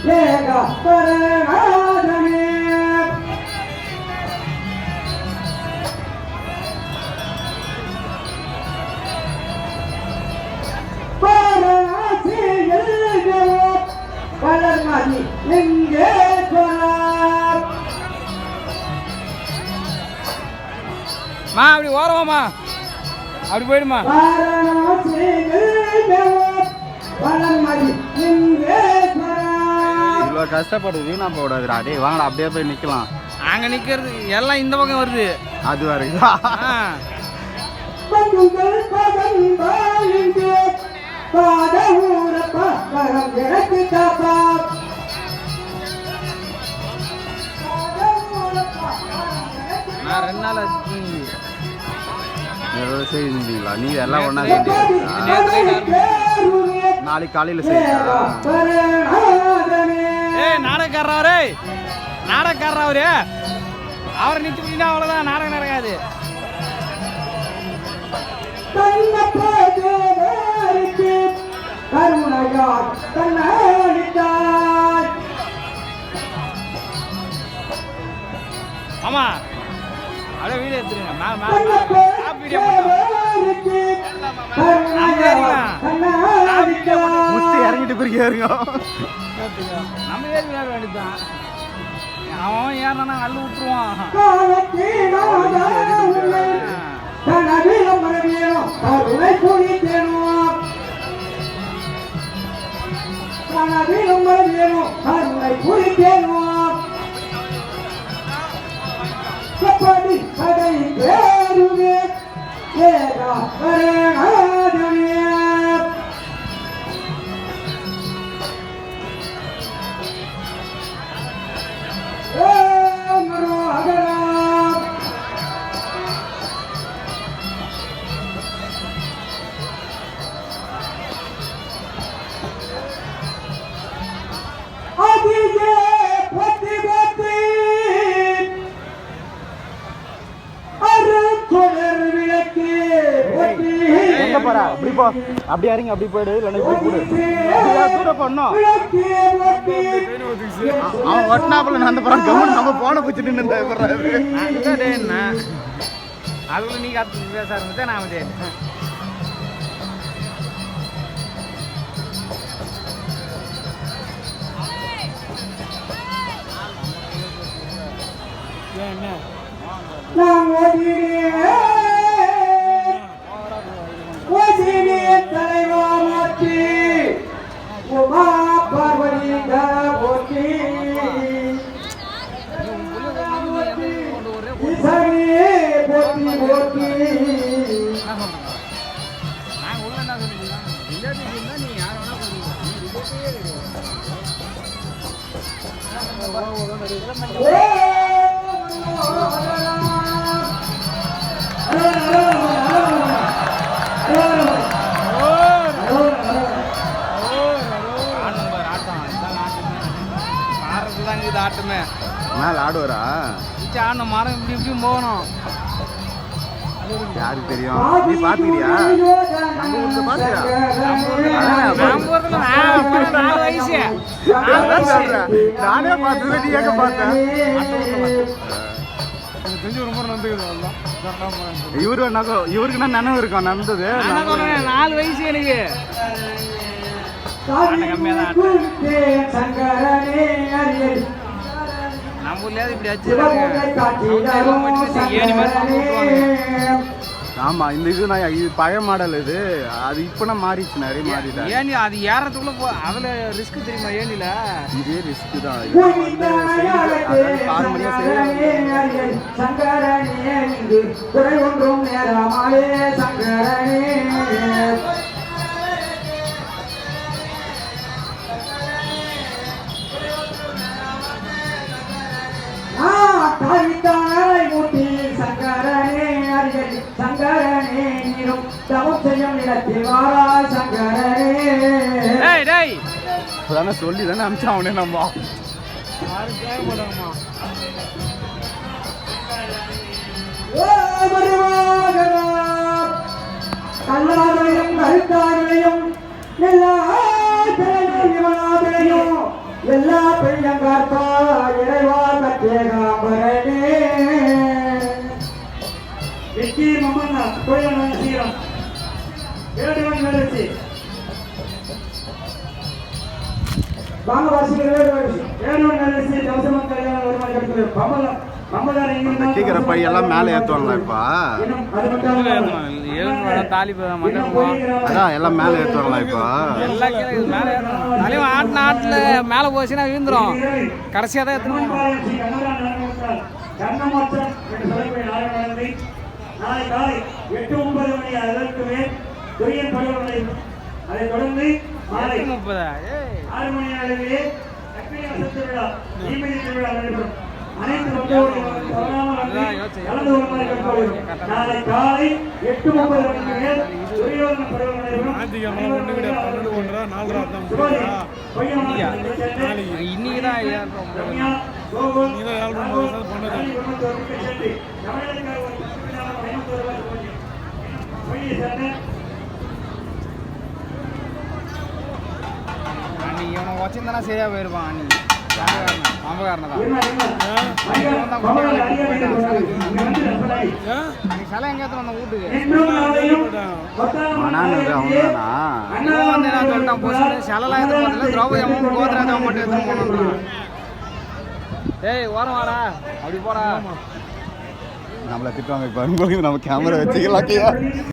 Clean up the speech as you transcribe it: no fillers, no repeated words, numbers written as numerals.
மா அப்படி ஓரமாமா அப்படி போயிடுமா இவ்வளோ கஷ்டப்படுது வீணா போடாதுடா டே வாங்கடா அப்படியே போய் நிற்கலாம் அங்கே நிற்கிறது எல்லாம் இந்த பக்கம் வருது அது வரைக்கும் நான் 2 நாள் ஆச்சு செய்யுங்களா நீ எல்லாம் ஒன்றா நாளைக்கு காலையில் செய்யா நாடகக்காரரே நாடகக்காரரே அவரை நிறுத்தினா அவ்வளோதான் நாடகம் நடக்காது ஆமா அப்படியே வீடியோ எடுத்துருங்க இறங்கிட்டு போயிருங்க நம்ம ஏறி விளையாட வேண்டியதுதான் அவன் ஏறினா அள்ளு விட்டுருவான் அப்படி போ அப்படி இறங்கி அப்படி போயிடு இல்லைன்னா இப்படி போடு தூரம் பண்ணோம் அவன் ஒட்டினாப்புல நான் போறான் கவனம் நம்ம போன பிடிச்சிட்டு நின்று என்ன அதுக்குள்ள நீ காத்து பேச ஆரம்பிச்சா நான் வந்து என்ன தலைவாமாற்றி உமா பார்வதி போற்றி போற்றி போற்றி நான் உள்ள என்ன சொல்லிக்கலாம் நீ யார் ஆட்டமே மேல ஆடுவாரா ஆடணும் மரம் இப்படி இப்படி போகணும் யாருக்கு தெரியும் நீ பாத்துக்கிறியா நானே பார்த்தது நீ எங்க பார்த்தேன் இவருக்கு நினைவு இருக்கும் நடந்தது 4 வயசு எனக்கு நம்ம ஊர்ல இப்படி ஆமா இந்த இது நான் இது பழைய மாடல் இது அது இப்ப மாறிடுச்சு நிறைய மாறிட்டா ஏனி அது ஏறதுக்குள்ள அதுல ரிஸ்க் தெரியுமா ஏனில இதே ரிஸ்க் தான் பாரம்பரியம் சொல்லி தானே அமிச்சா அவனே நம்ம கல்லாரையும் கருத்தாரையும் எல்லா எல்லா பெரியங்கார்பா இறைவா கத்தேகாம்பரனே வெற்றி மம்மண்ணா கோயில் சீரம் வேடுவன் வேலைச்சி வாங்க வாசிக்கிற வேடுவன் வேலைச்சி தவசமன் கல்யாணம் வருமானம் கிடைக்கிறது அந்த கேட்குற பையெல்லாம் மேலே ஏற்றுவாங்களா இப்போ தாலி அதான் எல்லாம் மேலே ஏற்றுவாங்களா இப்போ எல்லாம் கீழே மேலே தலைவன் ஆட்டின ஆட்டில் மேலே போச்சுன்னா விழுந்துரும் கடைசியாக தான் எடுத்துக்கணும் நாளை காலை 8:30 மணி அதற்கு மேல் துரியன் பருவம் நடைபெறும். அதைத் தொடர்ந்து மாலை 6 மணி அளவிலே அக்னி வசந்த விழா தீமிதி திருவிழா நடைபெறும். அனைத்து மக்களும் கலந்து கொள்ளுமாறு கேட்டுக்கொள்கிறோம். நாளை காலை 8:30 மணிக்கு மேல் துரியோதன பருவம் நடைபெறும். இன்னைக்கு தான் நீ இவனை வச்சிருந்தானா சரியா போயிருப்பான் நீ பாம்பகாரன் நீ சிலை எங்க வந்த வீட்டுக்கு சொல்லிட்டான் போச்சு சிலைலாம் எதுவும் பார்த்தல திரௌபதி அம்மா கோத்ராஜ் அம்மா மட்டும் எடுத்துன்னு போனோம். ஏய் ஓரம் வாடா அப்படி போடா நம்மளை திட்டுவாங்க இப்போ நம்ம கேமரா வச்சுக்கலாம்